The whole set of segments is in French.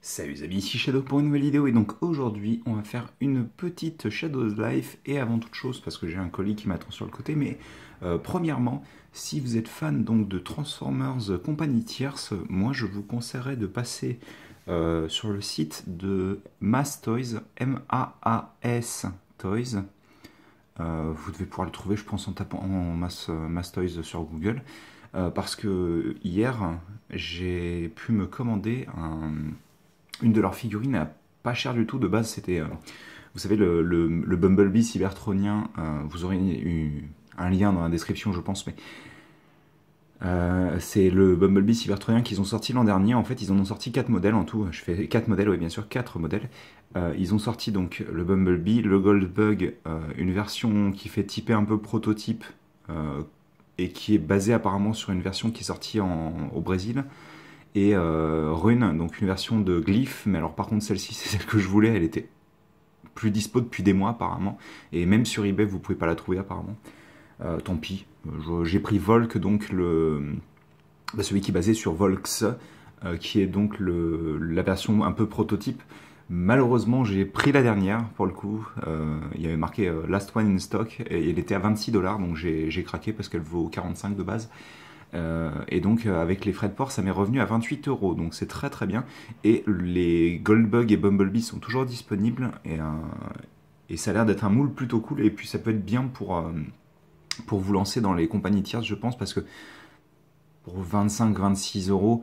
Salut les amis, ici Shadow pour une nouvelle vidéo et donc aujourd'hui on va faire une petite Shadow's Life et avant toute chose parce que j'ai un colis qui m'attend sur le côté mais premièrement si vous êtes fan donc de Transformers compagnie tierce, moi je vous conseillerais de passer sur le site de Mass Toys, M-A-A-S Toys. Vous devez pouvoir le trouver je pense en tapant en Mass Toys sur Google parce que hier j'ai pu me commander une de leurs figurines à pas cher du tout. De base, c'était, vous savez, le Bumblebee cybertronien. Vous aurez eu un lien dans la description, je pense, mais c'est le Bumblebee cybertronien qu'ils ont sorti l'an dernier. En fait, ils en ont sorti 4 modèles en tout. Je fais 4 modèles, oui, bien sûr, 4 modèles. Ils ont sorti donc le Bumblebee, le Goldbug, une version qui fait typer un peu prototype et qui est basée apparemment sur une version qui est sortie au Brésil. Et Rune, donc une version de Glyph, mais alors par contre celle-ci c'est celle que je voulais, elle était plus dispo depuis des mois apparemment, et même sur eBay vous pouvez pas la trouver apparemment. Tant pis, j'ai pris Volk, donc celui qui est basé sur Volks, qui est donc la version un peu prototype. Malheureusement j'ai pris la dernière pour le coup, il y avait marqué Last One in Stock, et elle était à 26$, donc j'ai craqué parce qu'elle vaut 45 de base. Et donc avec les frais de port ça m'est revenu à 28€, donc c'est très très bien. Et les Goldbug et Bumblebee sont toujours disponibles et ça a l'air d'être un moule plutôt cool, et puis ça peut être bien pour vous lancer dans les compagnies tierces je pense, parce que pour 25-26€,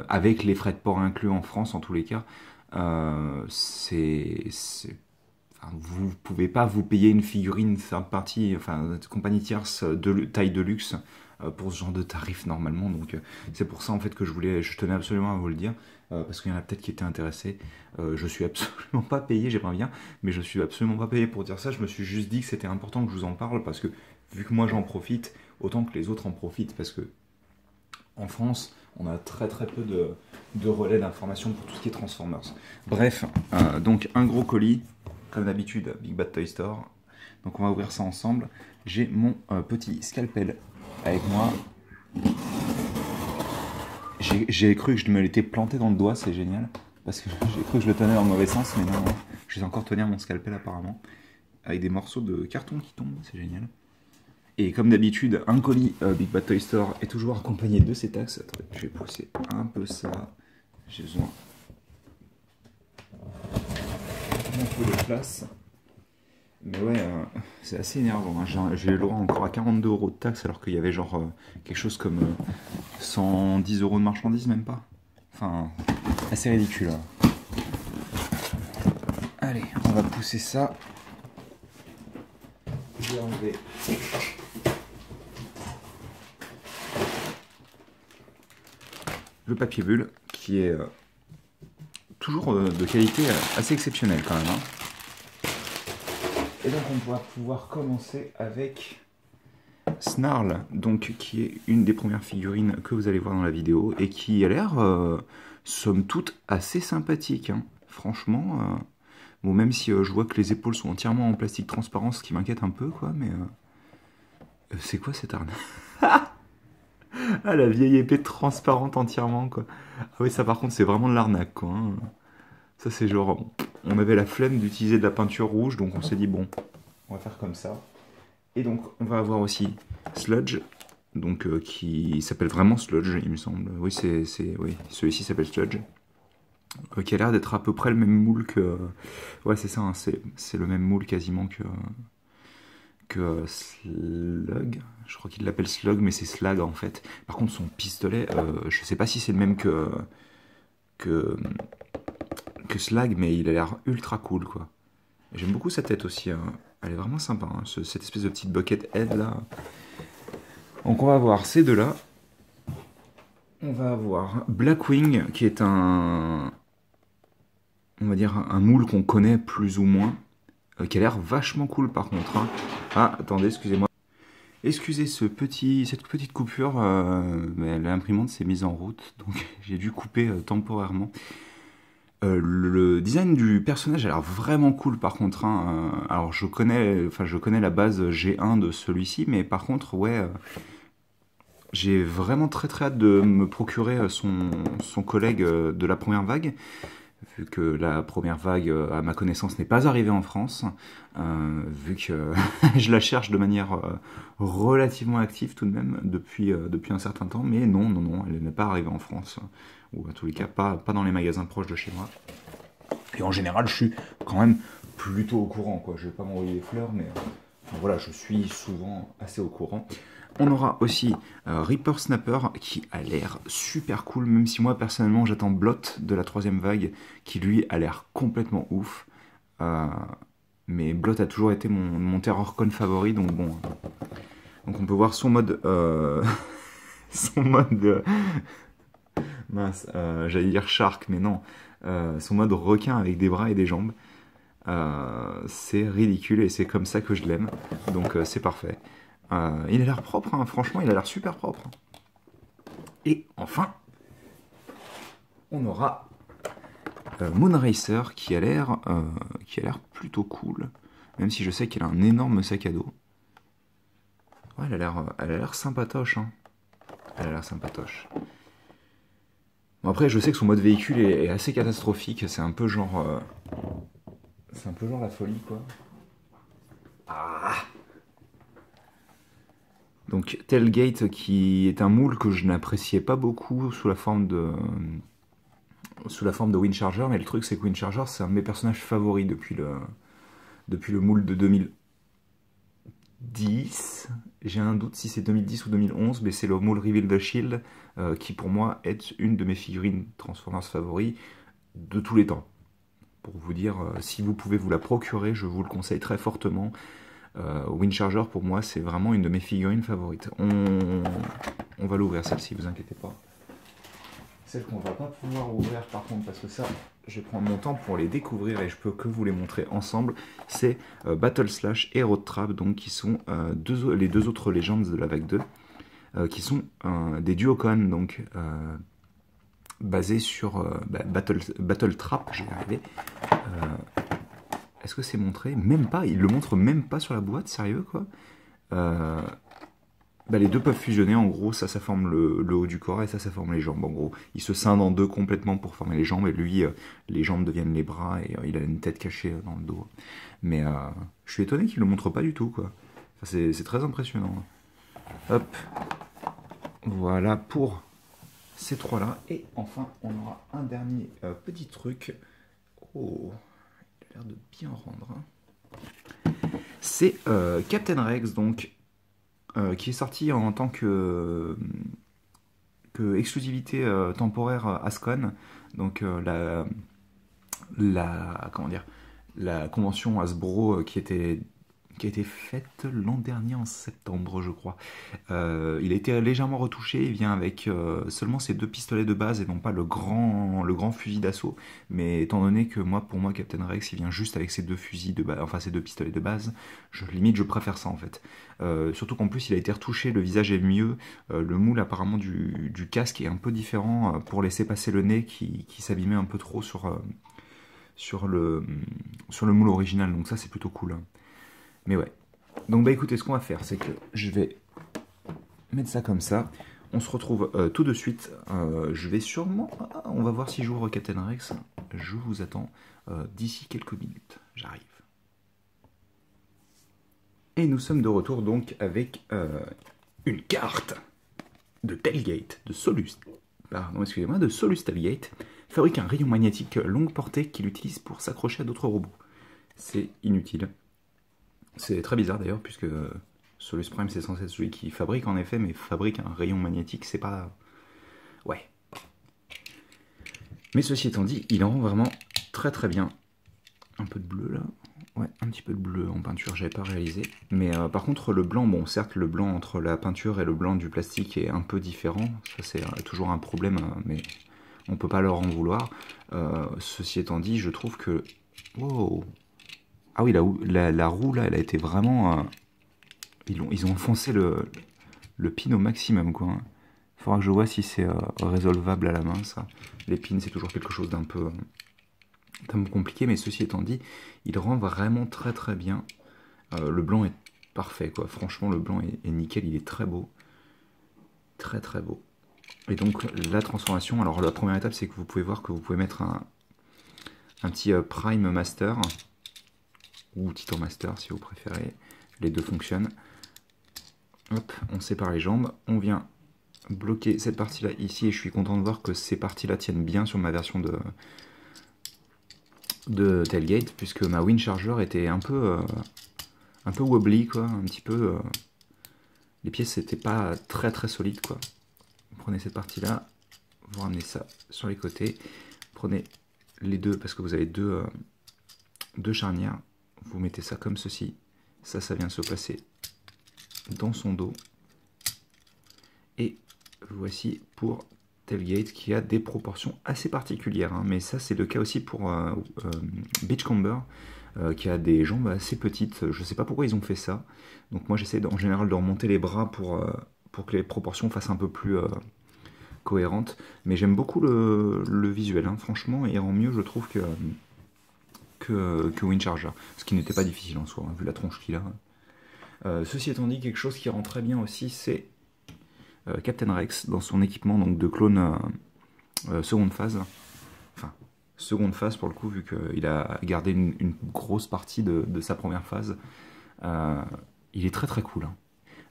avec les frais de port inclus en France en tous les cas, enfin, vous pouvez pas vous payer une figurine third party, enfin compagnie tierce de taille de luxe pour ce genre de tarif normalement, donc c'est pour ça en fait que je tenais absolument à vous le dire, parce qu'il y en a peut-être qui étaient intéressés. Je suis absolument pas payé, j'aimerais bien, mais je suis absolument pas payé pour dire ça. Je me suis juste dit que c'était important que je vous en parle, parce que vu que moi j'en profite, autant que les autres en profitent, parce que en France, on a très très peu de relais d'informations pour tout ce qui est Transformers. Bref, donc un gros colis, comme d'habitude, Big Bad Toy Store. Donc on va ouvrir ça ensemble. J'ai mon petit scalpel avec moi. J'ai cru que je me l'étais planté dans le doigt, c'est génial. Parce que j'ai cru que je le tenais dans le mauvais sens, mais non, je vais encore tenir mon scalpel apparemment. Avec des morceaux de carton qui tombent, c'est génial. Et comme d'habitude, un colis Big Bad Toy Store est toujours accompagné de ses taxes. Attendez, je vais pousser un peu ça. J'ai besoin d'un peu de place. Mais ouais, c'est assez énervant. Hein. J'ai le droit encore à 42€ de taxes, alors qu'il y avait genre quelque chose comme 110€ de marchandises, même pas. Enfin, assez ridicule. Hein. Allez, on va pousser ça. Je vais enlever le papier bulle, qui est toujours de qualité assez exceptionnelle quand même. Hein. Et donc on va pouvoir commencer avec Snarl, donc, qui est une des premières figurines que vous allez voir dans la vidéo, et qui a l'air, somme toute, assez sympathique. Hein. Franchement, bon, même si je vois que les épaules sont entièrement en plastique transparent, ce qui m'inquiète un peu, quoi, mais... c'est quoi cette arnaque? Ah, la vieille épée transparente entièrement, quoi. Ah oui, ça par contre, c'est vraiment de l'arnaque, quoi. Hein. Ça, c'est genre... On avait la flemme d'utiliser de la peinture rouge, donc on s'est dit, bon, on va faire comme ça. Et donc, on va avoir aussi Sludge, donc qui s'appelle vraiment Sludge, il me semble. Oui, oui, celui-ci s'appelle Sludge. Qui a l'air d'être à peu près le même moule que... ouais, c'est ça, hein, c'est le même moule quasiment que Slug. Je crois qu'il l'appelle Slug, mais c'est Slag en fait. Par contre, son pistolet, je sais pas si c'est le même que Slag, mais il a l'air ultra cool, quoi. J'aime beaucoup sa tête aussi, hein. Elle est vraiment sympa, hein, cette espèce de petite bucket head là. Donc on va avoir ces deux-là. On va avoir Blackwing, qui est on va dire un moule qu'on connaît plus ou moins, qui a l'air vachement cool par contre. Hein. Ah, attendez, excusez-moi. Excusez cette petite coupure, l'imprimante s'est mise en route, donc j'ai dû couper temporairement. Le design du personnage a l'air vraiment cool par contre. Hein. Alors je connais la base G1 de celui-ci, mais par contre, ouais, J'ai vraiment très très hâte de me procurer son collègue de la première vague, vu que la première vague, à ma connaissance, n'est pas arrivée en France, vu que je la cherche de manière relativement active tout de même depuis un certain temps, mais non, non, non, elle n'est pas arrivée en France, ou en tous les cas pas dans les magasins proches de chez moi. Et en général, je suis quand même plutôt au courant, quoi. Je vais pas m'envoyer des fleurs, mais voilà, je suis souvent assez au courant. On aura aussi Reaper Snapper qui a l'air super cool, même si moi personnellement j'attends Blot de la troisième vague qui lui a l'air complètement ouf. Mais Blot a toujours été mon Terrorcon favori, donc bon. Donc on peut voir son mode. Son mode. Mince, j'allais dire Shark, mais non. Son mode requin avec des bras et des jambes. C'est ridicule et c'est comme ça que je l'aime. Donc c'est parfait. Il a l'air propre, hein. Franchement, il a l'air super propre. Et enfin, on aura Moonracer qui a l'air plutôt cool. Même si je sais qu'elle a un énorme sac à dos. Ouais, elle a l'air sympatoche. Hein. Elle a l'air sympatoche. Bon, après, je sais que son mode véhicule est assez catastrophique. C'est un peu genre... c'est un peu genre la folie, quoi. Ah! Donc Tailgate qui est un moule que je n'appréciais pas beaucoup sous la forme de Windcharger, mais le truc c'est que Windcharger c'est un de mes personnages favoris depuis le moule de 2010. J'ai un doute si c'est 2010 ou 2011, mais c'est le moule Reveal the Shield qui pour moi est une de mes figurines Transformers favoris de tous les temps. Pour vous dire, si vous pouvez vous la procurer, je vous le conseille très fortement. Windcharger pour moi c'est vraiment une de mes figurines favorites. On va l'ouvrir celle-ci, vous inquiétez pas. Celle qu'on va pas pouvoir ouvrir par contre parce que ça je vais prendre mon temps pour les découvrir et je peux que vous les montrer ensemble. C'est Battle Slash et Road Trap, donc qui sont les deux autres Legends de la vague 2 qui sont des Duocon, donc basés sur Battle Trap, je vais y arriver. Est-ce que c'est montré? Même pas, il le montre même pas sur la boîte, sérieux quoi. Les deux peuvent fusionner, en gros, ça forme le haut du corps et ça forme les jambes. En gros, il se scinde en deux complètement pour former les jambes et lui, les jambes deviennent les bras et il a une tête cachée dans le dos. Mais je suis étonné qu'il le montre pas du tout quoi. Enfin, c'est très impressionnant. Hop, voilà pour ces trois-là. Et enfin, on aura un dernier petit truc. Oh, il a l'air de bien rendre. Hein. C'est Captain Rex, donc, qui est sorti en tant que exclusivité temporaire Ascon. Donc comment dire, la convention Hasbro qui a été faite l'an dernier en septembre, je crois. Il a été légèrement retouché, il vient avec seulement ces deux pistolets de base et non pas le grand fusil d'assaut. Mais étant donné que pour moi, Captain Rex, il vient juste avec ces deux fusils de base, enfin ces deux pistolets de base, limite je préfère ça en fait. Surtout qu'en plus il a été retouché, le visage est mieux, le moule apparemment du casque est un peu différent pour laisser passer le nez qui s'abîmait un peu trop sur le moule original, donc ça c'est plutôt cool. Mais ouais. Donc écoutez, ce qu'on va faire, c'est que je vais mettre ça comme ça. On se retrouve tout de suite. Je vais sûrement... on va voir si j'ouvre Captain Rex. Je vous attends d'ici quelques minutes. J'arrive. Et nous sommes de retour donc avec une carte de Tailgate, de Solus. Pardon, excusez-moi, de Solus Tailgate. Fabrique un rayon magnétique longue portée qu'il utilise pour s'accrocher à d'autres robots. C'est inutile. C'est très bizarre d'ailleurs, puisque Solus Prime c'est censé être celui qui fabrique en effet, mais fabrique un rayon magnétique, c'est pas... Ouais. Mais ceci étant dit, il en rend vraiment très très bien. Un peu de bleu là. Ouais, un petit peu de bleu en peinture, j'avais pas réalisé. Mais par contre le blanc, bon certes le blanc entre la peinture et le blanc du plastique est un peu différent. Ça c'est toujours un problème, mais on peut pas leur en vouloir. Ceci étant dit, je trouve que... Wow. Ah oui, la roue là, elle a été vraiment... ils ont enfoncé le pin au maximum quoi. Faudra que je vois si c'est résolvable à la main ça. Les pins c'est toujours quelque chose d'un peu compliqué, mais ceci étant dit, il rend vraiment très très bien. Le blanc est parfait quoi. Franchement le blanc est nickel, il est très beau. très très beau. Et donc la transformation, alors la première étape c'est que vous pouvez voir que vous pouvez mettre un petit Prime Master, ou Titan Master si vous préférez, les deux fonctionnent. Hop, on sépare les jambes, on vient bloquer cette partie-là ici, et je suis content de voir que ces parties-là tiennent bien sur ma version de tailgate, puisque ma wind charger était un peu wobbly, quoi, un petit peu... les pièces n'étaient pas très très solides, quoi. Vous prenez cette partie-là, vous ramenez ça sur les côtés, prenez les deux, parce que vous avez deux charnières, vous mettez ça comme ceci, ça vient se placer dans son dos, et voici pour tailgate qui a des proportions assez particulières, hein, mais ça c'est le cas aussi pour Beachcomber, qui a des jambes assez petites. Je sais pas pourquoi ils ont fait ça, donc moi j'essaie en général de remonter les bras pour que les proportions fassent un peu plus cohérentes, mais j'aime beaucoup le visuel, hein, franchement, il rend mieux je trouve que Windcharger, ce qui n'était pas difficile en soi, hein, vu la tronche qu'il a. Ceci étant dit, quelque chose qui rend très bien aussi, c'est Captain Rex dans son équipement donc de clone seconde phase. Enfin, seconde phase pour le coup, vu qu'il a gardé une grosse partie de sa première phase. Il est très très cool, hein.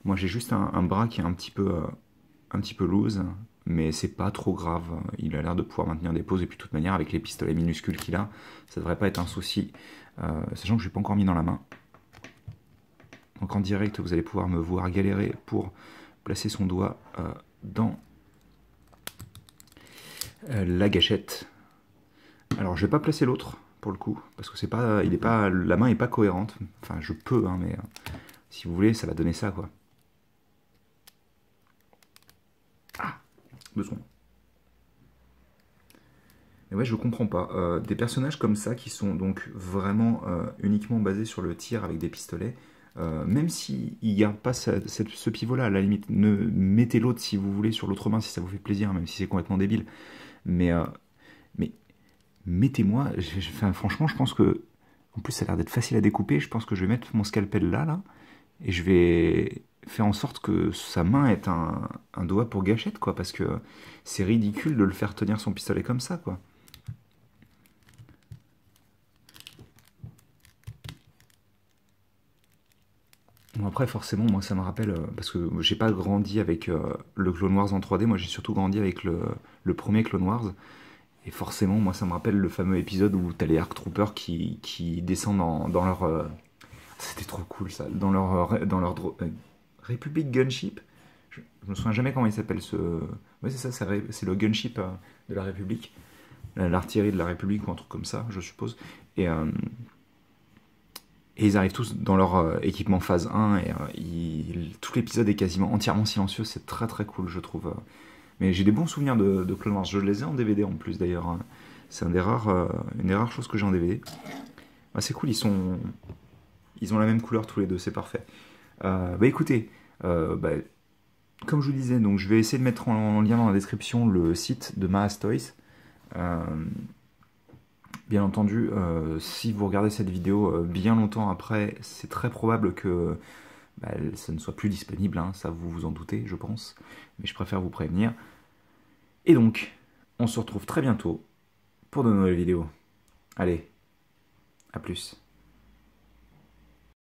Moi j'ai juste un bras qui est un petit peu loose, mais c'est pas trop grave. Il a l'air de pouvoir maintenir des poses, et puis de toute manière avec les pistolets minuscules qu'il a, ça devrait pas être un souci. Sachant que je l'ai pas encore mis dans la main. Donc en direct, vous allez pouvoir me voir galérer pour placer son doigt dans la gâchette. Alors je vais pas placer l'autre pour le coup, parce que c'est pas, la main est pas cohérente. Enfin je peux, hein, mais si vous voulez, ça va donner ça, quoi. Ah, 2 secondes. Et ouais, je comprends pas. Des personnages comme ça qui sont donc vraiment uniquement basés sur le tir avec des pistolets, même s'ils ne gardent pas ce pivot-là, à la limite, mettez l'autre si vous voulez sur l'autre main si ça vous fait plaisir, même si c'est complètement débile. Mais mettez-moi, enfin, franchement, je pense que, en plus ça a l'air d'être facile à découper, je pense que je vais mettre mon scalpel là, et je vais faire en sorte que sa main ait un doigt pour gâchette, quoi, parce que c'est ridicule de le faire tenir son pistolet comme ça, quoi. Bon, après, forcément, moi, ça me rappelle, parce que j'ai pas grandi avec le Clone Wars en 3D, moi j'ai surtout grandi avec le premier Clone Wars, et forcément, moi, ça me rappelle le fameux épisode où t'as les ARC Troopers qui descendent dans leur... C'était trop cool, ça, dans leur Republic Gunship. Je me souviens jamais comment il s'appelle ce... Ouais, c'est ça, c'est le Gunship de la République, l'artillerie de la République, ou un truc comme ça, je suppose, et ils arrivent tous dans leur équipement phase 1, et tout l'épisode est quasiment entièrement silencieux, c'est très très cool, je trouve. Mais j'ai des bons souvenirs de Clone Wars, je les ai en DVD en plus d'ailleurs, hein. C'est une des rares choses que j'ai en DVD. Ah, c'est cool, ils ont la même couleur tous les deux, c'est parfait. Bah écoutez, comme je vous disais, donc je vais essayer de mettre en lien dans la description le site de Mahaz Toys. Bien entendu, si vous regardez cette vidéo bien longtemps après, c'est très probable que ça ne soit plus disponible, hein, ça vous vous en doutez, je pense. Mais je préfère vous prévenir. Et donc, on se retrouve très bientôt pour de nouvelles vidéos. Allez, à plus.